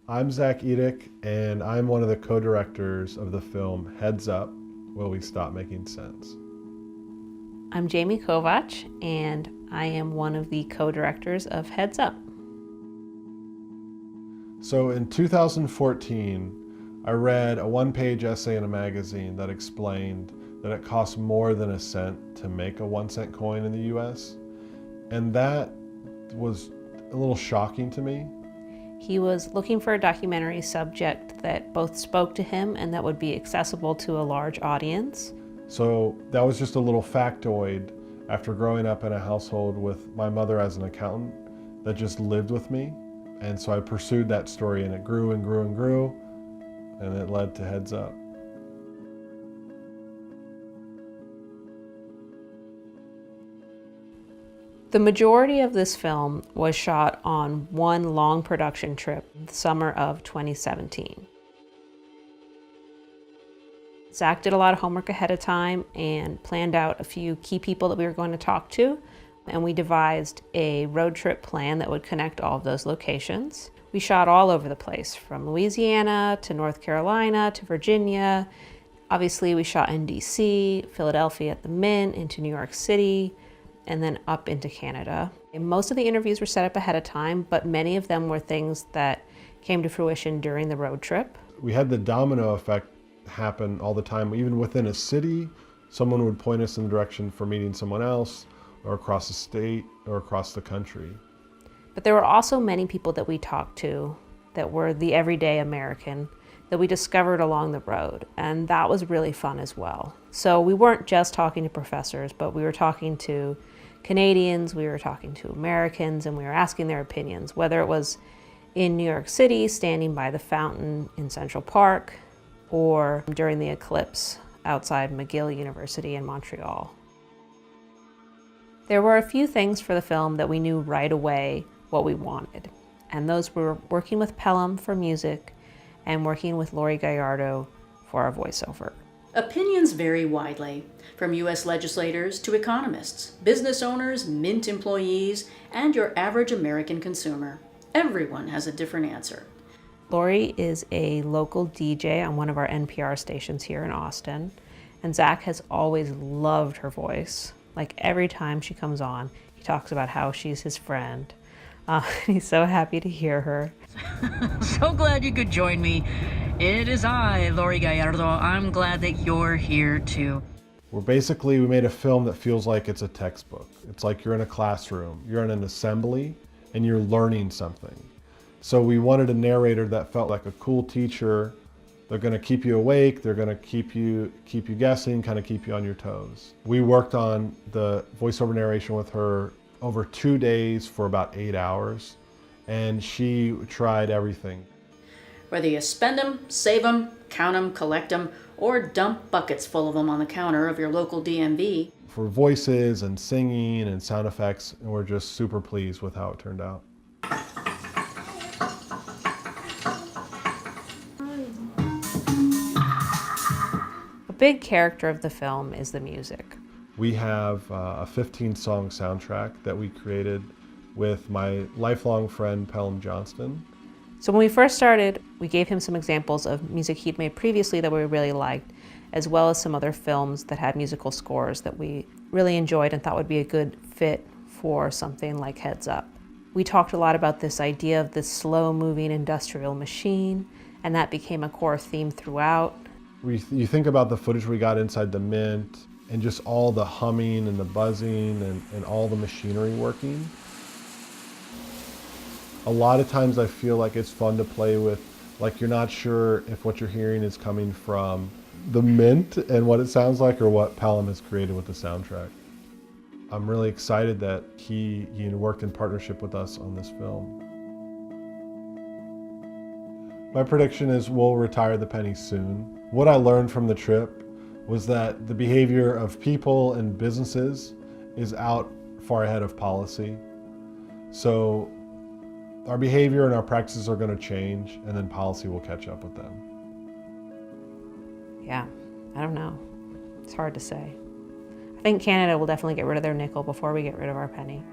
I'm Zach Edick, and I'm one of the co-directors of the film Heads Up, Will We Stop Making Sense? I'm Jamie Kovach, and I am one of the co-directors of Heads Up. So in 2014, I read a one-page essay in a magazine that explained that it costs more than a cent to make a 1 cent coin in the US. And that was a little shocking to me. He was looking for a documentary subject that both spoke to him and that would be accessible to a large audience. So that was just a little factoid after growing up in a household with my mother as an accountant that just lived with me. And so I pursued that story, and it grew and grew and grew, and it led to Heads Up. The majority of this film was shot on one long production trip, the summer of 2017. Zach did a lot of homework ahead of time and planned out a few key people that we were going to talk to, and we devised a road trip plan that would connect all of those locations. We shot all over the place, from Louisiana to North Carolina to Virginia. Obviously, we shot in DC, Philadelphia at the Mint, into New York City, and then up into Canada. And most of the interviews were set up ahead of time, but many of them were things that came to fruition during the road trip. We had the domino effect happen all the time. Even within a city, someone would point us in the direction for meeting someone else, or across the state, or across the country. But there were also many people that we talked to that were the everyday American that we discovered along the road, and that was really fun as well. So we weren't just talking to professors, but we were talking to Canadians, we were talking to Americans, and we were asking their opinions, whether it was in New York City, standing by the fountain in Central Park, or during the eclipse outside McGill University in Montreal. There were a few things for the film that we knew right away what we wanted, and those were working with Pelham for music and working with Laurie Gallardo for our voiceover. Opinions vary widely, from U.S. legislators to economists, business owners, Mint employees, and your average American consumer. Everyone has a different answer. Laurie is a local DJ on one of our NPR stations here in Austin, and Zach has always loved her voice. Like every time she comes on, he talks about how she's his friend. He's so happy to hear her. So glad you could join me. It is I, Laurie Gallardo. I'm glad that you're here too. We made a film that feels like it's a textbook. It's like you're in a classroom, you're in an assembly, and you're learning something. So we wanted a narrator that felt like a cool teacher. They're gonna keep you awake, they're gonna keep you guessing, kind of keep you on your toes. We worked on the voiceover narration with her over 2 days for about 8 hours, and she tried everything. Whether you spend them, save them, count them, collect them, or dump buckets full of them on the counter of your local DMV. For voices and singing and sound effects, and we're just super pleased with how it turned out. A big character of the film is the music. We have a 15-song soundtrack that we created with my lifelong friend, Pelham Johnston. So when we first started, we gave him some examples of music he'd made previously that we really liked, as well as some other films that had musical scores that we really enjoyed and thought would be a good fit for something like Heads Up. We talked a lot about this idea of this slow-moving industrial machine, and that became a core theme throughout. You think about the footage we got inside the Mint, and just all the humming and the buzzing and all the machinery working. A lot of times I feel like it's fun to play with, like you're not sure if what you're hearing is coming from the Mint and what it sounds like or what Pelham has created with the soundtrack. I'm really excited that he worked in partnership with us on this film. My prediction is we'll retire the penny soon. What I learned from the trip was that the behavior of people and businesses is out far ahead of policy. So our behavior and our practices are going to change, and then policy will catch up with them. Yeah, I don't know. It's hard to say. I think Canada will definitely get rid of their nickel before we get rid of our penny.